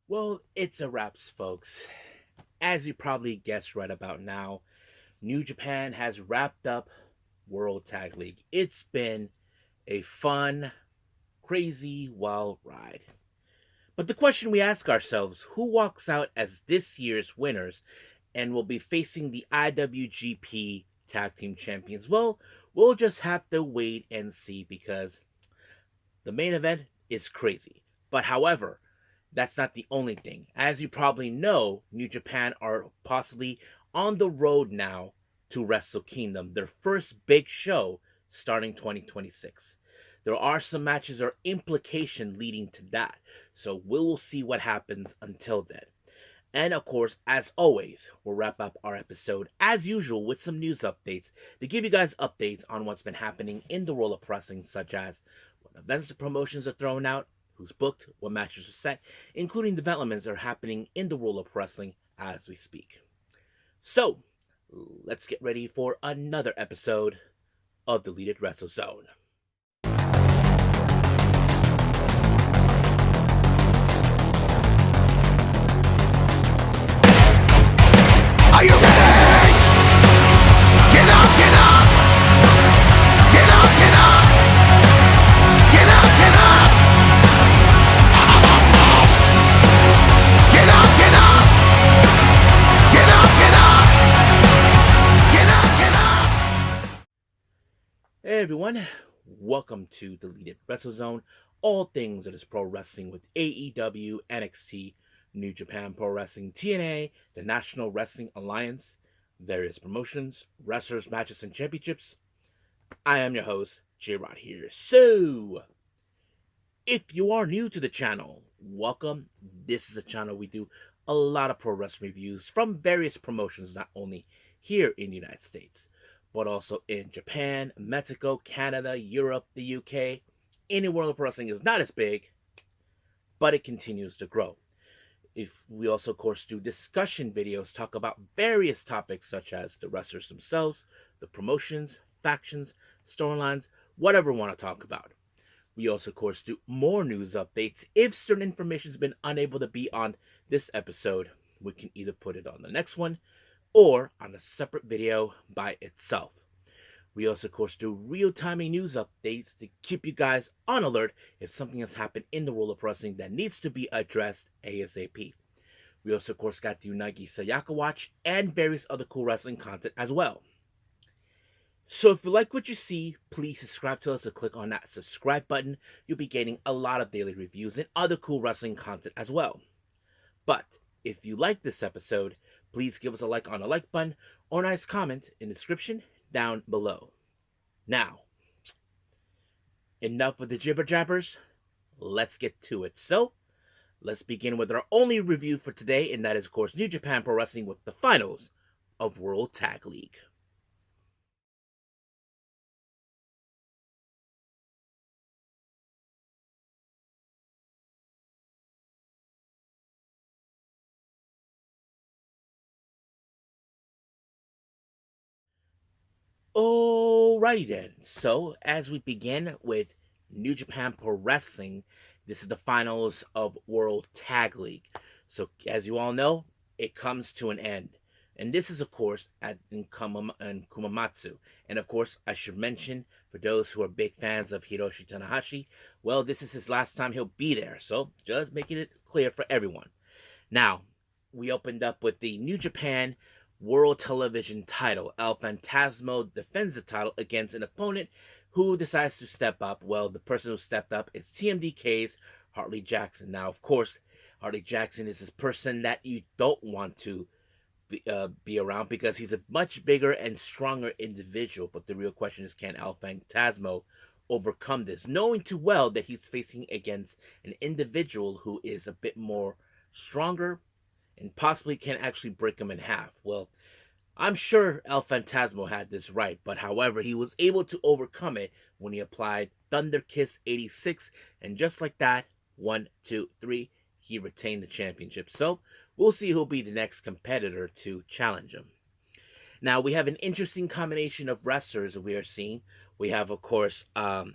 Well, it's a wraps, folks. As you probably guessed right about now, New Japan has wrapped up World Tag League. It's been a fun, crazy, wild ride. But the question we ask ourselves, who walks out as this year's winners and will be facing the IWGP Tag Team Champions? Well, we'll just have to wait and see because the main event is crazy. But however, that's not the only thing. As you probably know, New Japan are possibly on the road now to Wrestle Kingdom, their first big show starting 2026. There are some matches or implication leading to that, so we will see what happens until then. And of course, as always, we'll wrap up our episode as usual with some news updates to give you guys updates on what's been happening in the world of wrestling, such as what events and promotions are thrown out, who's booked, what matches are set, including developments that are happening in the world of wrestling as we speak. So, let's get ready for another episode of Deleted Wrestle Zone. Are you ready? Get up, get up! Get up, get up! Get up, get up! Get up, get up! Get up, get up! Get up, get up! Hey everyone, welcome to Deleted Wrestle Zone. All things that is pro wrestling with AEW, NXT, New Japan Pro Wrestling, TNA, the National Wrestling Alliance, various promotions, wrestlers, matches, and championships. I am your host, J Rod here. So, if you are new to the channel, welcome. This is a channel we do a lot of pro wrestling reviews from various promotions, not only here in the United States, but also in Japan, Mexico, Canada, Europe, the UK. Any world of pro wrestling is not as big, but it continues to grow. If we also, of course, do discussion videos, talk about various topics such as the wrestlers themselves, the promotions, factions, storylines, whatever we want to talk about. We also, of course, do more news updates. If certain information has been unable to be on this episode, we can either put it on the next one or on a separate video by itself. We also, of course, do real-time news updates to keep you guys on alert if something has happened in the world of wrestling that needs to be addressed ASAP. We also, of course, got the Unagi Sayaka Watch and various other cool wrestling content as well. So if you like what you see, please subscribe to us or click on that subscribe button. You'll be getting a lot of daily reviews and other cool wrestling content as well. But if you like this episode, please give us a like on the like button or a nice comment in the description down below. Now, enough of the jibber jabbers. Let's get to it. So, let's begin with our only review for today, and that is, of course, New Japan Pro Wrestling with the finals of World Tag League. Alrighty then. So, as we begin with New Japan Pro Wrestling, this is the finals of World Tag League. So, as you all know, it comes to an end. And this is, of course, in Kumamatsu. And of course, I should mention, for those who are big fans of Hiroshi Tanahashi, well, this is his last time he'll be there. So, just making it clear for everyone. Now, we opened up with the New Japan World Television title. El Phantasmo defends the title against an opponent who decides to step up. Well, the person who stepped up is TMDK's Hartley Jackson. Now, of course, Hartley Jackson is this person that you don't want to be around because he's a much bigger and stronger individual. But the real question is, can El Phantasmo overcome this, knowing too well that he's facing against an individual who is a bit more stronger and possibly can actually break him in half? Well, I'm sure El Phantasmo had this right, but however, he was able to overcome it when he applied Thunder Kiss 86, and just like that, 1, 2, 3, he retained the championship. So, we'll see who'll be the next competitor to challenge him. Now, we have an interesting combination of wrestlers that we are seeing. We have, of course, Masatora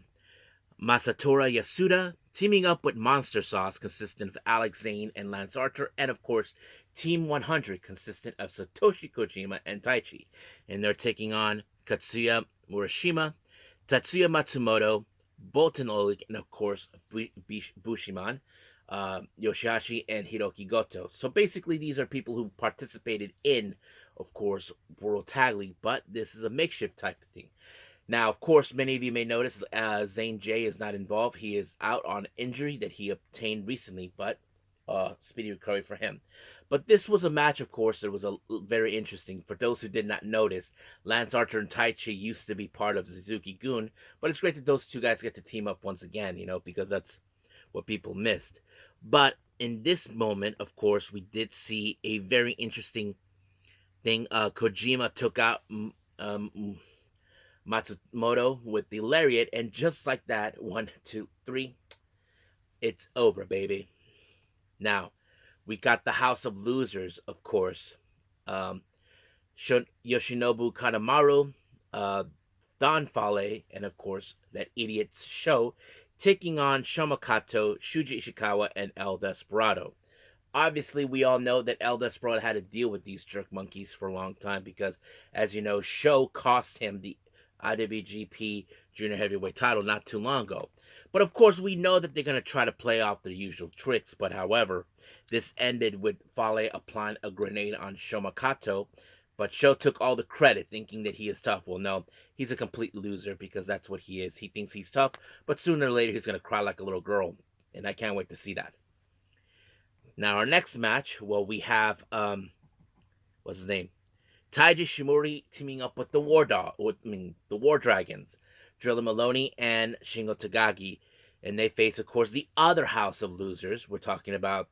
Yasuda teaming up with Monster Sauce, consistent of Alex Zane and Lance Archer, and of course, Team 100, consistent of Satoshi Kojima and Taichi. And they're taking on Katsuya Murashima, Tatsuya Matsumoto, Bolton Oleg, and of course, Bushiman, Yoshihashi, and Hiroki Goto. So basically, these are people who participated in, of course, World Tag League, but this is a makeshift type of thing. Now, of course, many of you may notice Zane J is not involved. He is out on injury that he obtained recently, but speedy recovery for him. But this was a match, of course, that was very interesting. For those who did not notice, Lance Archer and Taichi used to be part of Suzuki Gun, but it's great that those two guys get to team up once again, because that's what people missed. But in this moment, of course, we did see a very interesting thing. Kojima took out Matsumoto with the lariat, and just like that, 1, 2, 3, it's over, baby. Now, we got the House of Losers, of course. Um, Yoshinobu Kanemaru, uh, Don Fale, and of course, that idiot's show, taking on Shomakato, Shuji Ishikawa, and El Desperado. Obviously, we all know that El Desperado had to deal with these jerk monkeys for a long time because, as you know, Show cost him the IWGP Junior Heavyweight title not too long ago. But of course, we know that they're going to try to play off their usual tricks. But however, this ended with Fale applying a grenade on Shomakato. But Sho took all the credit, thinking that he is tough. Well, no, he's a complete loser because that's what he is. He thinks he's tough, but sooner or later he's going to cry like a little girl. And I can't wait to see that. Now, our next match, well, we have, what's his name? Taiji Shimori teaming up with the the War Dragons, Drilla Maloney and Shingo Tagagi, and they face, of course, the other House of Losers. We're talking about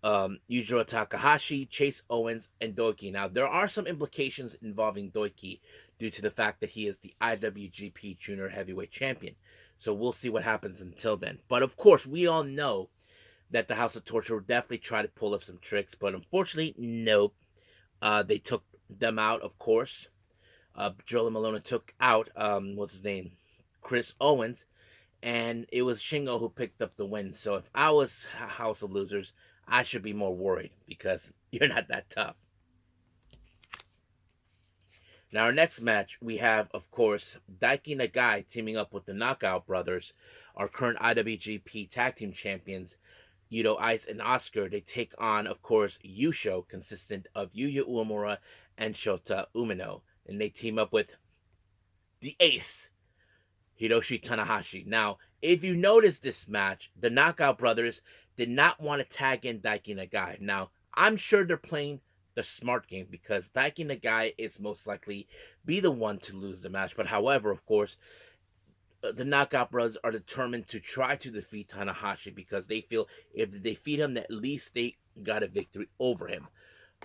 Yujiro Takahashi, Chase Owens, and Doiki. Now, there are some implications involving Doiki due to the fact that he is the IWGP Junior Heavyweight Champion. So we'll see what happens until then. But of course, we all know that the House of Torture will definitely try to pull up some tricks, but unfortunately, nope. They took them out, of course. Joe Malone took out, what's his name? Chris Owens, and it was Shingo who picked up the win. So if I was House of Losers, I should be more worried because you're not that tough. Now, our next match, we have, of course, Daiki Nagai teaming up with the Knockout Brothers, our current IWGP Tag Team Champions, Yudo Ice and Oscar. They take on, of course, Yusho, consistent of Yuya Uemura and Shota Umino. And they team up with the Ace, Hiroshi Tanahashi. Now, if you notice this match, the Knockout Brothers did not want to tag in Daiki Nagai. Now, I'm sure they're playing the smart game because Daiki Nagai is most likely be the one to lose the match. But however, of course, the Knockout Brothers are determined to try to defeat Tanahashi because they feel if they defeat him, at least they got a victory over him.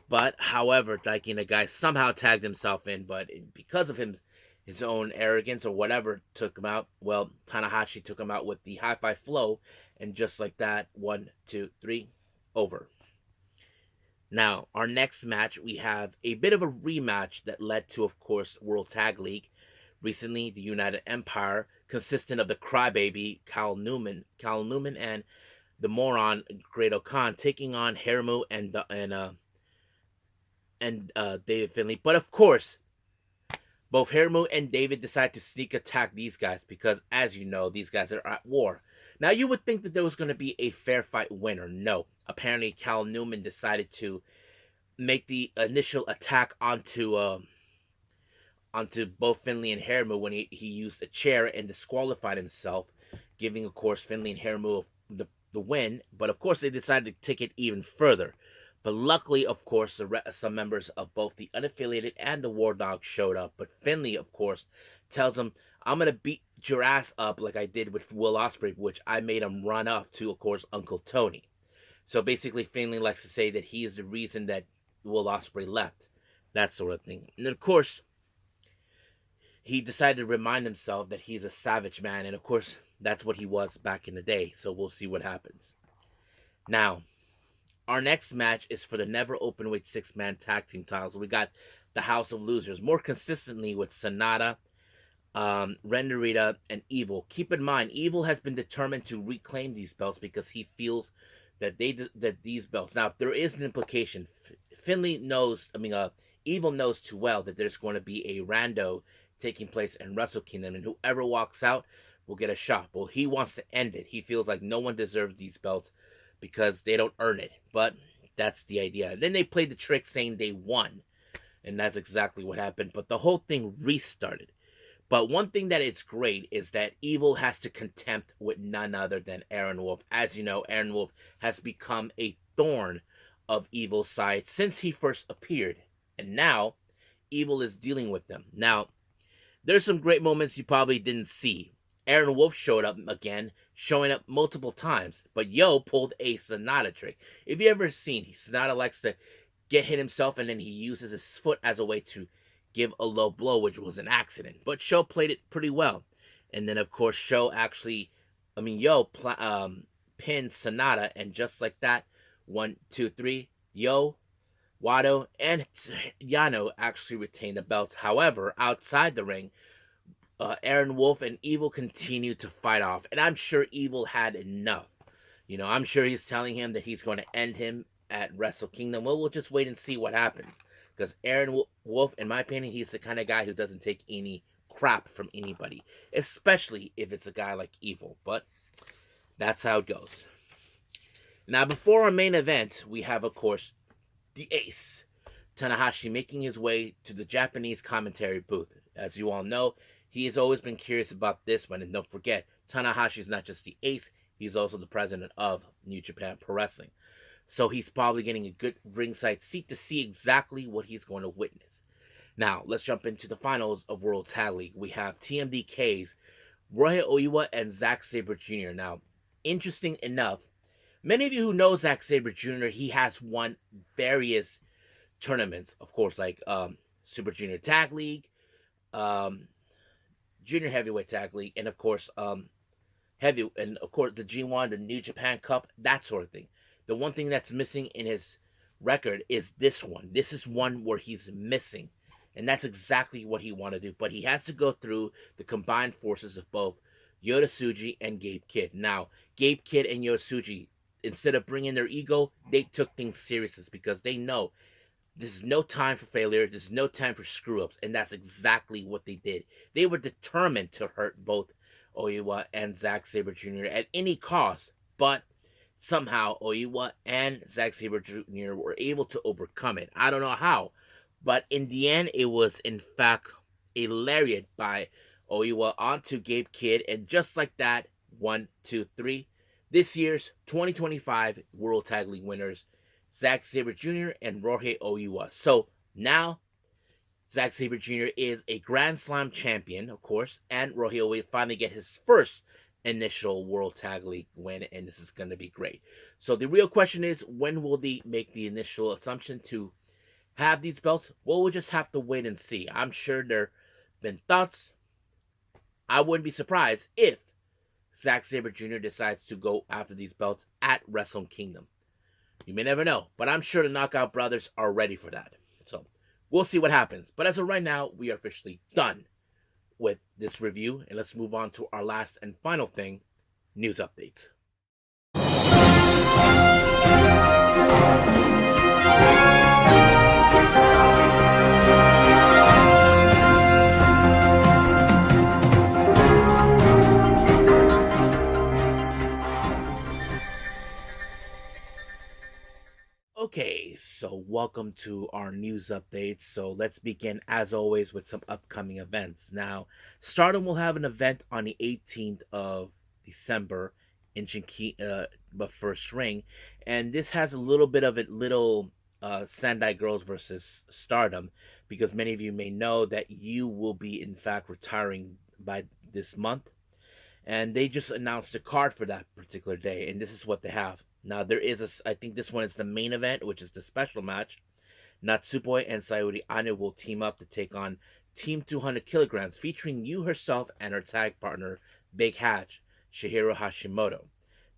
But however, Daiki Nagai somehow tagged himself in, but because of his own arrogance or whatever took him out, well, Tanahashi took him out with the high five flow, and just like that, 1, 2, 3, over. Now, our next match, we have a bit of a rematch that led to, of course, World Tag League. Recently, the United Empire, consistent of the Crybaby Cal Newman, and the moron Great Khan, taking on Hiramu and David Finlay. But of course, both Hiramu and David decide to sneak attack these guys because, as you know, these guys are at war. Now, you would think that there was going to be a fair fight winner. No. Apparently, Cal Newman decided to make the initial attack onto both Finlay and Hiramu when he used a chair and disqualified himself, giving, of course, Finlay and Hiramu the win. But, of course, they decided to take it even further. But luckily, of course, some members of both the Unaffiliated and the War Dogs showed up. But Finlay, of course, tells him, I'm going to beat your ass up like I did with Will Ospreay, which I made him run off to, of course, Uncle Tony. So basically, Finlay likes to say that he is the reason that Will Ospreay left. That sort of thing. And, of course, he decided to remind himself that he's a savage man. And, of course, that's what he was back in the day. So we'll see what happens. Now, our next match is for the Never Openweight 6-man tag team titles. We got the House of Losers, more consistently with Sonata, Ren Narita, and Evil. Keep in mind, Evil has been determined to reclaim these belts because he feels that these belts. Now, there is an implication. Finley knows. Evil knows too well that there's going to be a rando taking place in Wrestle Kingdom, and whoever walks out will get a shot. Well, he wants to end it. He feels like no one deserves these belts because they don't earn it. But that's the idea. Then they played the trick saying they won, and that's exactly what happened. But the whole thing restarted. But one thing that is great is that Evil has to contempt with none other than Aaron Wolf. As you know, Aaron Wolf has become a thorn of Evil's side since he first appeared. And now, Evil is dealing with them. Now, there's some great moments you probably didn't see. Aaron Wolf showed up again, showing up multiple times. But Yo pulled a Sonata trick. If you ever seen, Sonata likes to get hit himself and then he uses his foot as a way to give a low blow, which was an accident. But Sho played it pretty well. And then, of course, Yo pinned Sonata, and just like that, 1, 2, 3, Yo, Wado, and Yano actually retained the belts. However, outside the ring, Aaron Wolf and Evil continued to fight off. And I'm sure Evil had enough. I'm sure he's telling him that he's going to end him at Wrestle Kingdom. Well, we'll just wait and see what happens. Because Aaron Wolf, in my opinion, he's the kind of guy who doesn't take any crap from anybody. Especially if it's a guy like Evil. But that's how it goes. Now, before our main event, we have, of course, the Ace, Tanahashi, making his way to the Japanese commentary booth. As you all know, he has always been curious about this one. And don't forget, Tanahashi is not just the Ace, he's also the president of New Japan Pro Wrestling. So he's probably getting a good ringside seat to see exactly what he's going to witness. Now, let's jump into the finals of World Tag League. We have TMDK's Roy Oiwa and Zack Sabre Jr. Now, interesting enough, many of you who know Zack Sabre Jr., he has won various tournaments, of course, like Super Junior Tag League, Junior Heavyweight Tag League, and of course, the G1, the New Japan Cup, that sort of thing. The one thing that's missing in his record is this one. This is one where he's missing. And that's exactly what he wanted to do. But he has to go through the combined forces of both Yota Tsuji and Gabe Kidd. Now, Gabe Kidd and Yota Tsuji, instead of bringing their ego, they took things seriously because they know this is no time for failure. This is no time for screw-ups. And that's exactly what they did. They were determined to hurt both Oiwa and Zack Sabre Jr. at any cost. But somehow Oiwa and Zack Sabre Jr. were able to overcome it. I don't know how, but in the end, it was in fact a lariat by Oiwa onto Gabe Kidd, and just like that, 1, 2, 3, this year's 2025 World Tag League winners, Zack Sabre Jr. and Rohei Oiwa. So now, Zack Sabre Jr. is a Grand Slam champion, of course, and Rohei Oiwa finally get his first initial World Tag League win, and this is going to be great. So the real question is, when will they make the initial assumption to have these belts? Well, we'll just have to wait and see. I'm sure there have been thoughts. I wouldn't be surprised if Zack Sabre Jr. decides to go after these belts at Wrestle Kingdom. You may never know, but I'm sure the Knockout Brothers are ready for that. So we'll see what happens. But as of right now, we are officially done with this review, and let's move on to our last and final thing, news updates. Okay, so welcome to our news updates. So let's begin, as always, with some upcoming events. Now, Stardom will have an event on the 18th of December in but First Ring, and this has a little bit of Sendai Girls versus Stardom, because many of you may know that you will be in fact retiring by this month, and they just announced a card for that particular day, and this is what they have. Now, I think this one is the main event, which is the special match. Natsupoi and Sayuri Anu will team up to take on Team 200 Kilograms, featuring Yu herself and her tag partner, Big Hatch, Shihiro Hashimoto.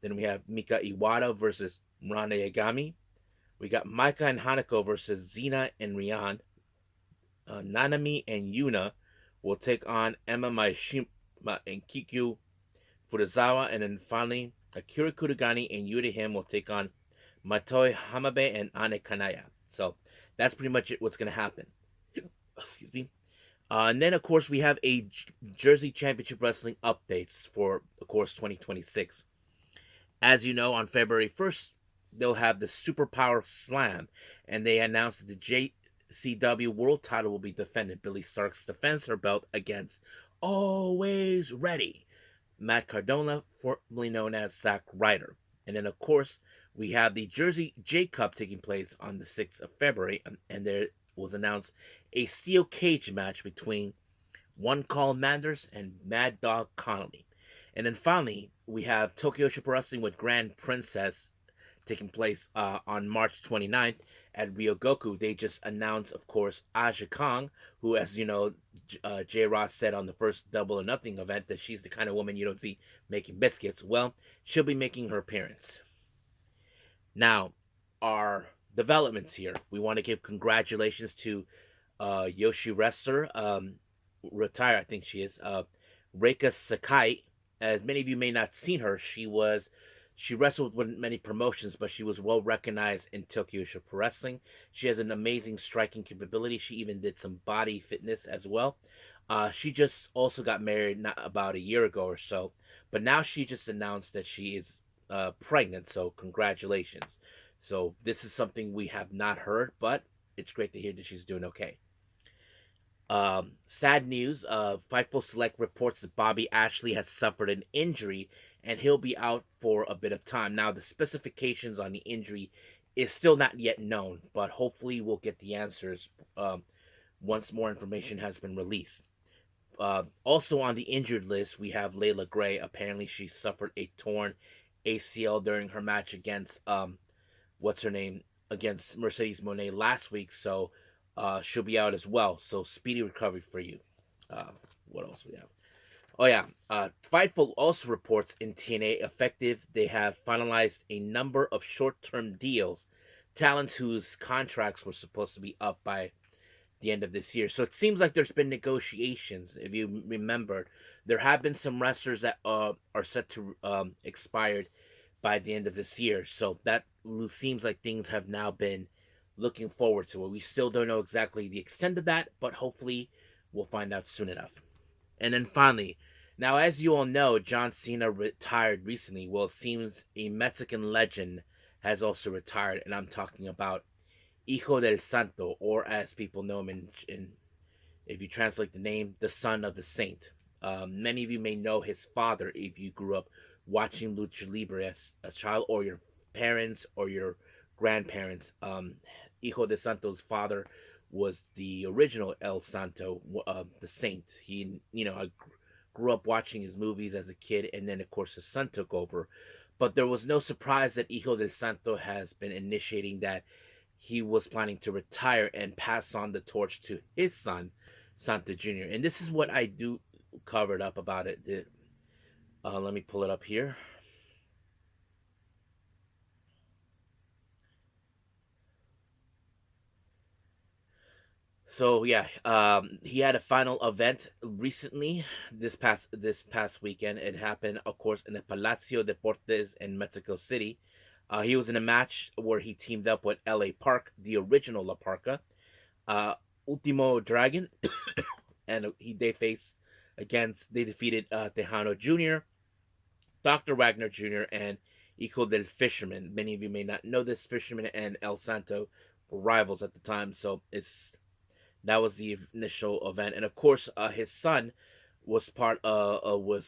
Then we have Mika Iwata versus Miranda Yagami. We got Maika and Hanako versus Zena and Rian. Nanami and Yuna will take on Emma Maishima and Kikyu Furuzawa, and then finally Akira Kurugani and Yuta Him will take on Matoi Hamabe and Ane Kanaya. So that's pretty much it. What's going to happen? Excuse me. And then of course we have a Jersey Championship Wrestling updates for of course 2026. As you know, on February 1st they'll have the Superpower Slam, and they announced that the JCW World Title will be defended. Billy Starks defends her belt against Always Ready Matt Cardona, formerly known as Zack Ryder. And then, of course, we have the Jersey J Cup taking place on the 6th of February, and there was announced a steel cage match between One Call Manders and Mad Dog Connolly. And then finally, we have Tokyo Super Wrestling with Grand Princess taking place on March 29th at Ryogoku. They just announced, of course, Aja Kong, who, as you know, J. Ross said on the first Double or Nothing event that she's the kind of woman you don't see making biscuits. Well, she'll be making her appearance. Now, our developments here. We want to give congratulations to Yoshi Wrestler, retired, I think she is, Reika Sakai. As many of you may not have seen her, she wrestled with many promotions, but she was well recognized in Tokyo Super Wrestling. She has an amazing striking capability. She even did some body fitness as well. She just also got married not about a year ago or so, but now she just announced that she is pregnant. So congratulations. So this is something we have not heard, but it's great to hear that she's doing okay. Sad news. Fightful Select reports that Bobby Ashley has suffered an injury and he'll be out for a bit of time. Now, the specifications on the injury is still not yet known, but hopefully we'll get the answers once more information has been released. Also on the injured list, we have Leila Grey. Apparently, she suffered a torn ACL during her match against what's her name against Mercedes Monet last week, so she'll be out as well. So speedy recovery for you. Uh, what else we have? Oh yeah, Fightful also reports in TNA effective. They have finalized a number of short-term deals. Talents whose contracts were supposed to be up by the end of this year. So it seems like there's been negotiations. If you remember, there have been some wrestlers that are set to expired by the end of this year. So that seems like things have now been looking forward to it. We still don't know exactly the extent of that, but hopefully we'll find out soon enough. And then finally, now as you all know, John Cena retired recently. Well, it seems a Mexican legend has also retired, and I'm talking about Hijo del Santo, or as people know him in if you translate the name, the son of the saint. Many of you may know his father if you grew up watching Lucha Libre as a child, or your parents or your grandparents. Hijo de Santo's father was the original El Santo, the saint. I grew up watching his movies as a kid, and then of course his son took over. But there was no surprise that Hijo del Santo has been initiating that he was planning to retire and pass on the torch to his son, Santo Jr. And this is what I do covered up about it. Let me pull it up here. So yeah, he had a final event recently this past weekend. It happened, of course, in the Palacio Deportes in Mexico City. He was in a match where he teamed up with L.A. Park, the original La Parca, uh, Ultimo Dragon, and they defeated Tejano Jr., Dr. Wagner Jr., and Hijo del Fisherman. Many of you may not know this. Fisherman and El Santo were rivals at the time, so that was the initial event. And of course, his son was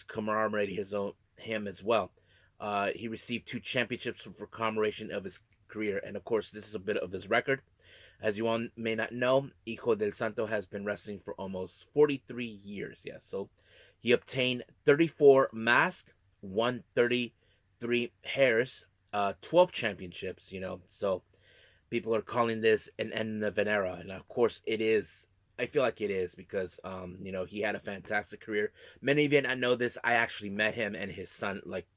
commemorating him as well. He received 2 championships for commemoration of his career, and of course, this is a bit of his record. As you all may not know, Hijo del Santo has been wrestling for almost 43 years. Yeah, so he obtained 34 masks, won 33 hairs, 12 championships. So people are calling this an end of an era, and of course it is. I feel like it is because he had a fantastic career. Many of you not know this. I actually met him and his son like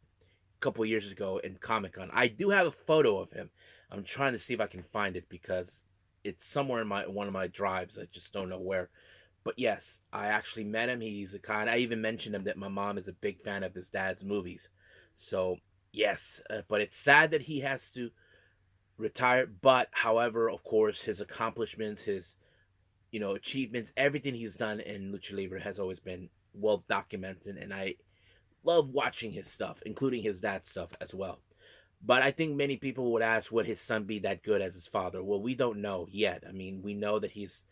a couple years ago in Comic Con. I do have a photo of him. I'm trying to see if I can find it because it's somewhere in my one of my drives. I just don't know where. But yes, I actually met him. He's a kind. I even mentioned him that my mom is a big fan of his dad's movies. So yes, but it's sad that he has to retire. But however, of course, his accomplishments, his achievements, everything he's done in lucha libre has always been well documented, and I love watching his stuff, including his dad's stuff as well. But I think many people would ask, would his son be that good as his father? Well, we don't know yet. I mean, we know that he's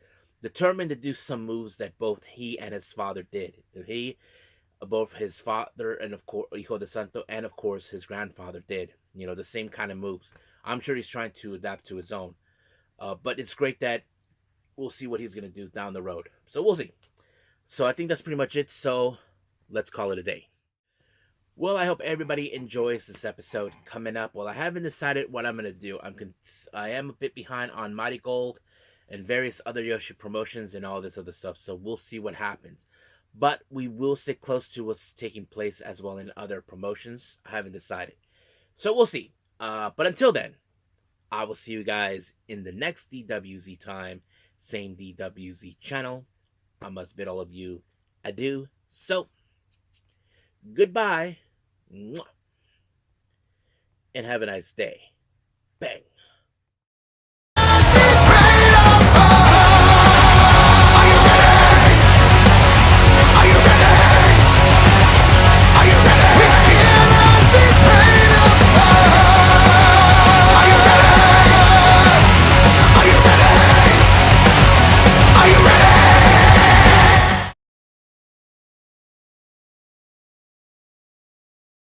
determined to do some moves that both he and his father did. Both his father and of course Hijo Del Santo and of course his grandfather did. The same kind of moves. I'm sure he's trying to adapt to his own. But it's great that we'll see what he's gonna do down the road. So we'll see. So I think that's pretty much it. So let's call it a day. Well, I hope everybody enjoys this episode coming up. Well, I haven't decided what I'm gonna do. I am a bit behind on Mighty Gold and various other Yoshi promotions and all this other stuff. So we'll see what happens. But we will stay close to what's taking place as well in other promotions. I haven't decided. So we'll see. But until then, I will see you guys in the next DWZ time. Same DWZ channel. I must bid all of you adieu. So, goodbye. And have a nice day. Bang.